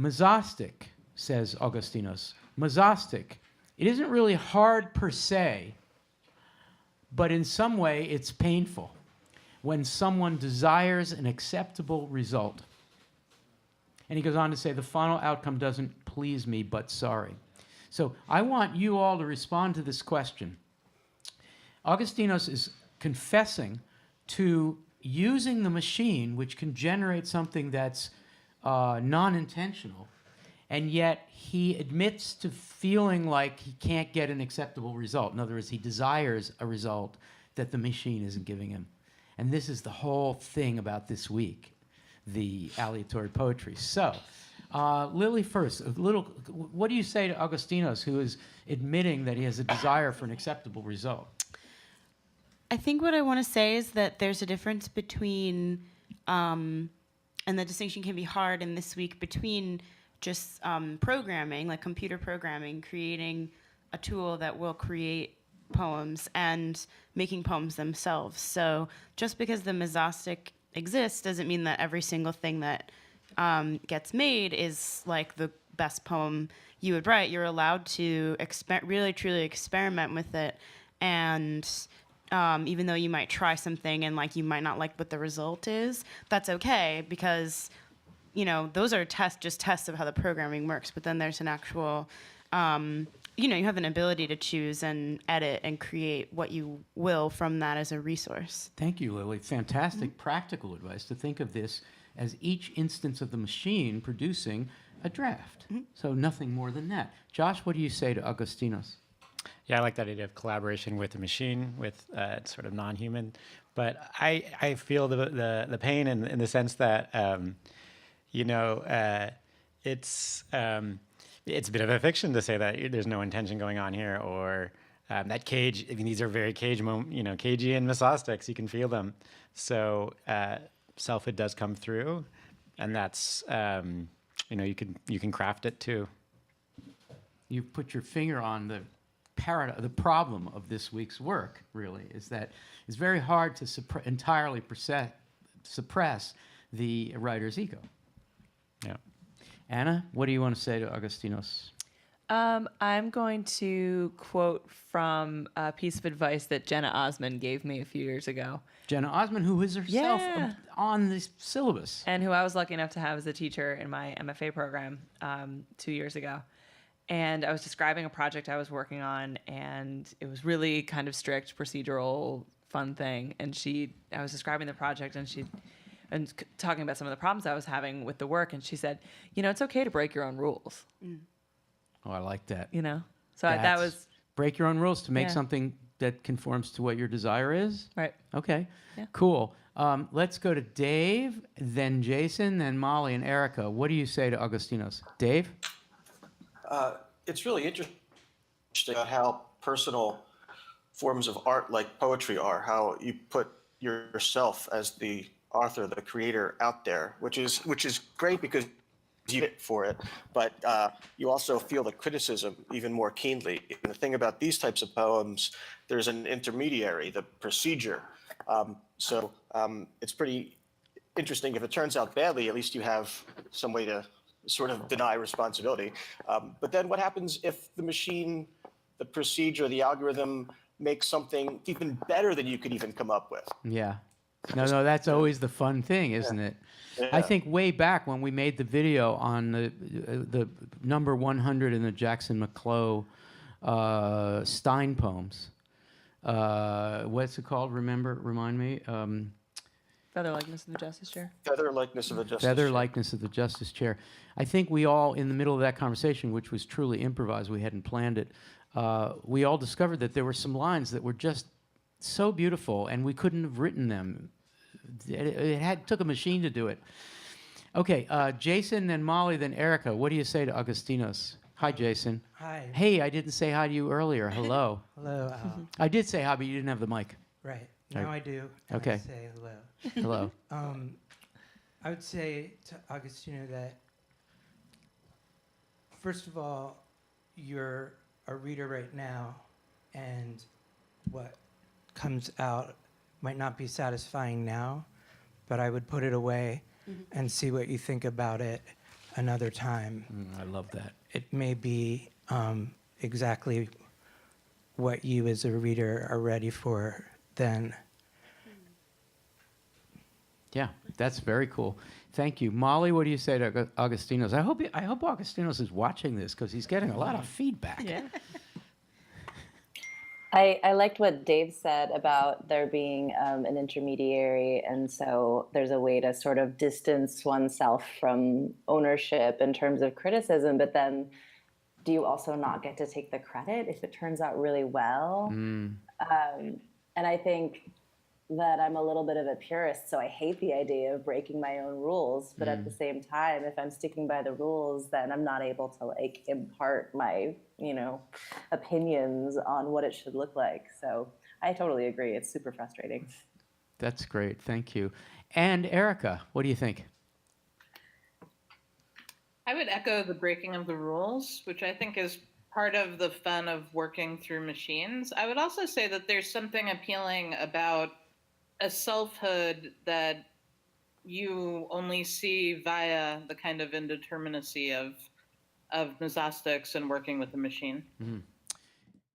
Mesostic, says Augustinos. Mesostic. It isn't really hard per se, but in some way it's painful when someone desires an acceptable result. And he goes on to say, the final outcome doesn't please me, but sorry. So I want you all to respond to this question. Augustinos is confessing to using the machine, which can generate something that's non-intentional, and yet he admits to feeling like he can't get an acceptable result. In other words, he desires a result that the machine isn't giving him. And this is the whole thing about this week, the aleatory poetry. So, Lily first, what do you say to Augustinos, who is admitting that he has a desire for an acceptable result? I think what I want to say is that there's a difference between, and the distinction can be hard in this week, between just programming, like computer programming, creating a tool that will create poems and making poems themselves. So just because the mesostic exists doesn't mean that every single thing that gets made is like the best poem you would write. You're allowed to really truly experiment with it, and even though you might try something and like you might not like what the result is, that's okay, because those are tests of how the programming works. But then there's an actual you have an ability to choose and edit and create what you will from that as a resource. Thank you, Lily. Fantastic practical advice to think of this as each instance of the machine producing a draft. So nothing more than that. Josh, what do you say to Augustinos? Yeah, I like that idea of collaboration with the machine, with sort of non-human. But I feel the pain in the sense that it's a bit of a fiction to say that there's no intention going on here, or that cage. I mean, these are very cagey and mesostics. You can feel them. So selfhood does come through, and that's you can craft it too. You've put your finger on the problem of this week's work. Really, is that it's very hard to entirely suppress the writer's ego. Yeah. Anna, what do you want to say to Augustinos? I'm going to quote from a piece of advice that Jenna Osman gave me a few years ago. Jenna Osman, who is herself on the syllabus. And who I was lucky enough to have as a teacher in my MFA program 2 years ago. And I was describing a project I was working on, and it was really kind of strict, procedural, fun thing. And I was describing the project, and talking about some of the problems I was having with the work, and she said, it's okay to break your own rules. Oh, I like that. So that was... Break your own rules to make something that conforms to what your desire is? Right. Okay, yeah. Cool. Let's go to Dave, then Jason, then Molly and Erica. What do you say to Augustinos? Dave? It's really interesting about how personal forms of art like poetry are, how you put yourself as the author, the creator out there, which is great because you get for it, but you also feel the criticism even more keenly. And the thing about these types of poems, there's an intermediary, the procedure. So it's pretty interesting. If it turns out badly, at least you have some way to sort of deny responsibility. But then what happens if the machine, the procedure, the algorithm makes something even better than you could even come up with? Yeah. No, that's always the fun thing, isn't it? Yeah. I think way back when we made the video on the number 100 in the Jackson McClough Stein poems. What's it called? Remind me. Feather Likeness of the Justice Chair. Feather Likeness of the Justice Feather Chair. Likeness of the Justice Chair. I think we all, in the middle of that conversation, which was truly improvised, we hadn't planned it, we all discovered that there were some lines that were just so beautiful, and we couldn't have written them. It took a machine to do it. Okay, Jason, then Molly, then Erica. What do you say to Augustinos? Hi, Jason. Hi. Hey, I didn't say hi to you earlier. Hello. Hello. I did say hi, but you didn't have the mic. Right. Now I do. And Okay. I say hello. Hello. I would say to Agostino that, first of all, you're a reader right now, and what comes out might not be satisfying now, but I would put it away and see what you think about it another time. I love that. It may be exactly what you as a reader are ready for then. Yeah, that's very cool. Thank you, Molly. What do you say to Agostinos? I hope Agostinos is watching this because he's getting a lot of feedback. Yeah. I liked what Dave said about there being an intermediary, and so there's a way to sort of distance oneself from ownership in terms of criticism, but then do you also not get to take the credit if it turns out really well? And I think that I'm a little bit of a purist, so I hate the idea of breaking my own rules. But at the same time, if I'm sticking by the rules, then I'm not able to like impart my, opinions on what it should look like. So I totally agree. It's super frustrating. That's great. Thank you. And Erica, what do you think? I would echo the breaking of the rules, which I think is part of the fun of working through machines. I would also say that there's something appealing about a selfhood that you only see via the kind of indeterminacy of Nozostics and working with the machine.